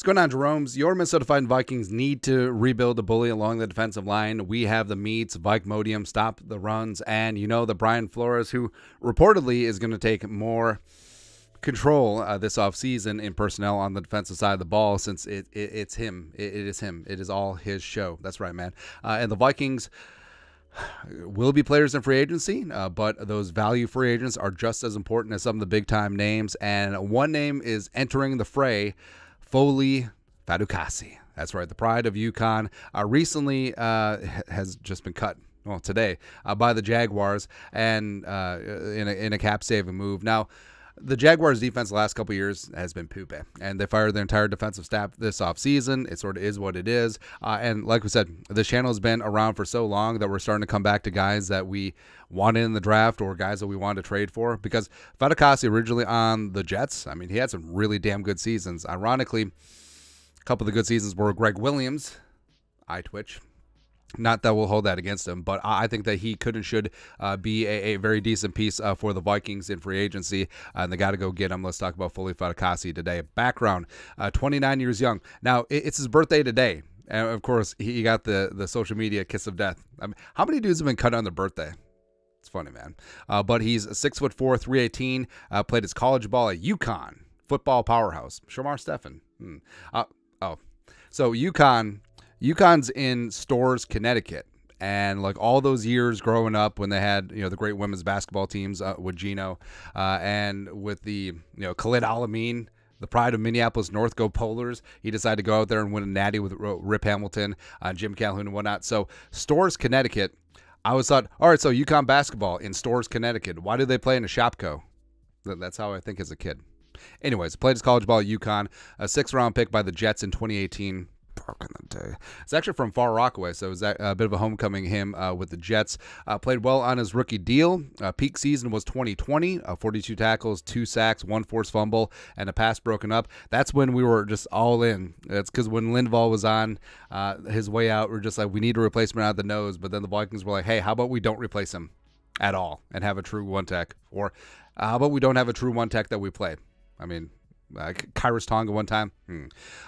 What's going on, Jerome's? Your Minnesota Vikings need to rebuild a bully along the defensive line. We have the meats, Vikemodium, stop the runs, and you know the Brian Flores, who reportedly is going to take more control this offseason in personnel on the defensive side of the ball, since it's him. It is him. It is all his show. That's right, man. And the Vikings will be players in free agency, but those value free agents are just as important as some of the big-time names, and one name is entering the fray. Foley Fatukasi. That's right. The pride of UConn recently has just been cut, well, today, by the Jaguars, and in a cap-saving move. Now, the Jaguars' defense the last couple of years has been poopy, and they fired their entire defensive staff this offseason. It sort of is what it is. And like we said, this channel has been around for so long that we're starting to come back to guys that we wanted in the draft or guys that we wanted to trade for. Because Fatukasi, originally on the Jets, I mean, he had some really damn good seasons. Ironically, a couple of the good seasons were Greg Williams, eye twitch. Not that we'll hold that against him, but I think that he could and should be a very decent piece for the Vikings in free agency, and they got to go get him. Let's talk about Foley Fatukasi today. Background, 29 years young. Now, it's his birthday today, and of course, he got the social media kiss of death. I mean, how many dudes have been cut on their birthday? It's funny, man. But he's 6'4", 318, played his college ball at UConn, football powerhouse. Shamar Stephen. So UConn's in Storrs, Connecticut, and like all those years growing up when they had, you know, the great women's basketball teams with Gino and with the, you know, Khalid Al-Amin, the pride of Minneapolis North, go Polars. He decided to go out there and win a natty with Rip Hamilton, Jim Calhoun, and whatnot. So Storrs, Connecticut, I always thought, all right, so UConn basketball in Storrs, Connecticut. Why do they play in a Shopko? That's how I think as a kid. Anyways, played his college ball at UConn, a 6th-round pick by the Jets in 2018. Back in the day. It's actually from Far Rockaway, so it was a bit of a homecoming him with the Jets. Played well on his rookie deal. Peak season was 2020, 42 tackles, 2 sacks, 1 forced fumble, and a pass broken up. That's when we were just all in. That's because when Linval was on his way out, we are just like, we need a replacement out of the nose, but then the Vikings were like, hey, how about we don't replace him at all and have a true one-tech? Or how about we don't have a true one-tech that we play? I mean, Kairos Tonga one time.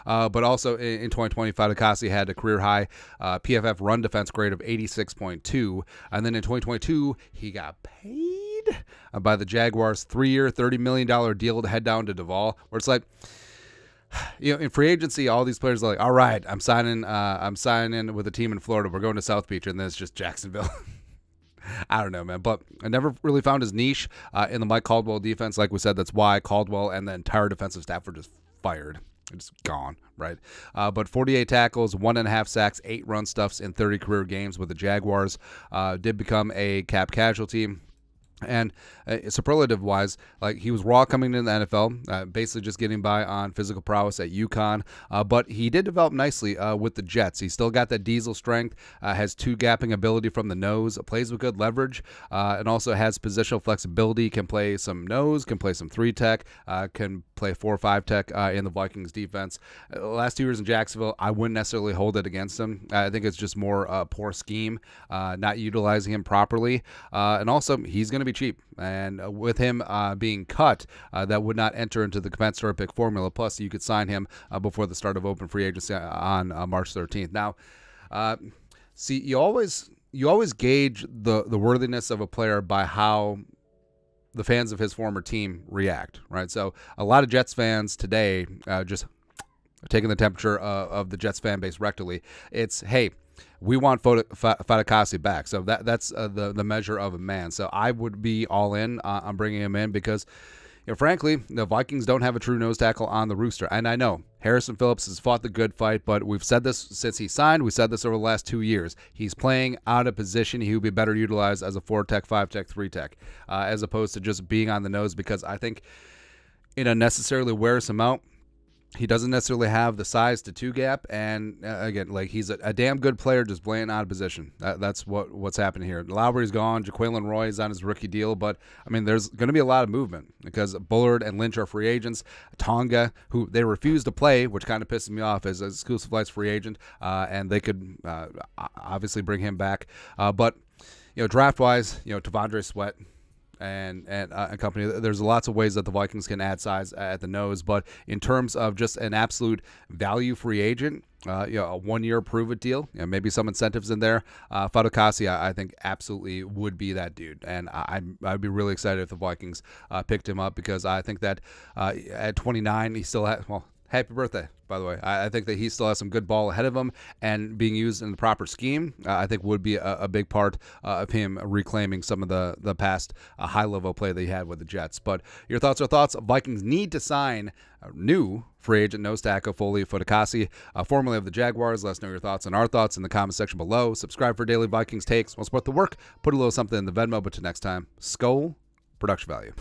But also in 2020, Fatukasi had a career-high PFF run defense grade of 86.2. And then in 2022, he got paid by the Jaguars, 3-year, $30 million deal to head down to Duval, where it's like, you know, in free agency, all these players are like, all right, I'm signing with a team in Florida. We're going to South Beach, and then it's just Jacksonville. I don't know, man, but I never really found his niche in the Mike Caldwell defense. Like we said, that's why Caldwell and the entire defensive staff were just fired. It's gone, right? But 48 tackles, 1.5 sacks, 8 run stuffs in 30 career games with the Jaguars. Did become a cap casualty. And superlative-wise, like, he was raw coming into the NFL, basically just getting by on physical prowess at UConn. But he did develop nicely with the Jets. He still got that diesel strength, has 2 gapping ability from the nose, plays with good leverage, and also has positional flexibility, can play some nose, can play some 3-tech, can play 4-5 tech in the Vikings defense. Last 2 years in Jacksonville, I wouldn't necessarily hold it against him. I think it's just more poor scheme, not utilizing him properly. And also, he's going to be cheap, and with him being cut, that would not enter into the compensatory pick formula. Plus, you could sign him before the start of open free agency on March 13th. Now, see, you always gauge the worthiness of a player by how the fans of his former team react, right? So a lot of Jets fans today just taking the temperature of the Jets fan base rectally. It's, hey, we want Fatukasi back. So that's the measure of a man. So I would be all in on bringing him in because, you know, frankly, the Vikings don't have a true nose tackle on the rooster. And I know Harrison Phillips has fought the good fight, but we've said this since he signed. We said this over the last 2 years. He's playing out of position. He would be better utilized as a 4-tech, 5-tech, 3-tech, as opposed to just being on the nose, because I think it unnecessarily wears him out. He doesn't necessarily have the size to 2-gap, and again, like, he's a damn good player, just playing out of position. That's what's happening here. Lowry's gone. Jaquelin Roy is on his rookie deal, but I mean, there's going to be a lot of movement because Bullard and Lynch are free agents. Tonga, who they refuse to play, which kind of pisses me off, is an exclusive rights free agent, and they could obviously bring him back. But, you know, draft-wise, you know, Tavondre Sweat, and company. There's lots of ways that the Vikings can add size at the nose, but in terms of just an absolute value free agent, a 1 year prove it deal, maybe some incentives in there. Fatukasi, I think absolutely would be that dude, and I'd be really excited if the Vikings picked him up, because I think that at 29 he still has, well, happy birthday, by the way. I think that he still has some good ball ahead of him, and being used in the proper scheme, I think would be a big part of him reclaiming some of the past high-level play that he had with the Jets. But your thoughts are thoughts. Vikings need to sign a new free agent nose tackle, Foley Fatukasi, formerly of the Jaguars. Let us know your thoughts and our thoughts in the comment section below. Subscribe for daily Vikings takes. We'll support the work. Put a little something in the Venmo. But till next time, Skol, production value.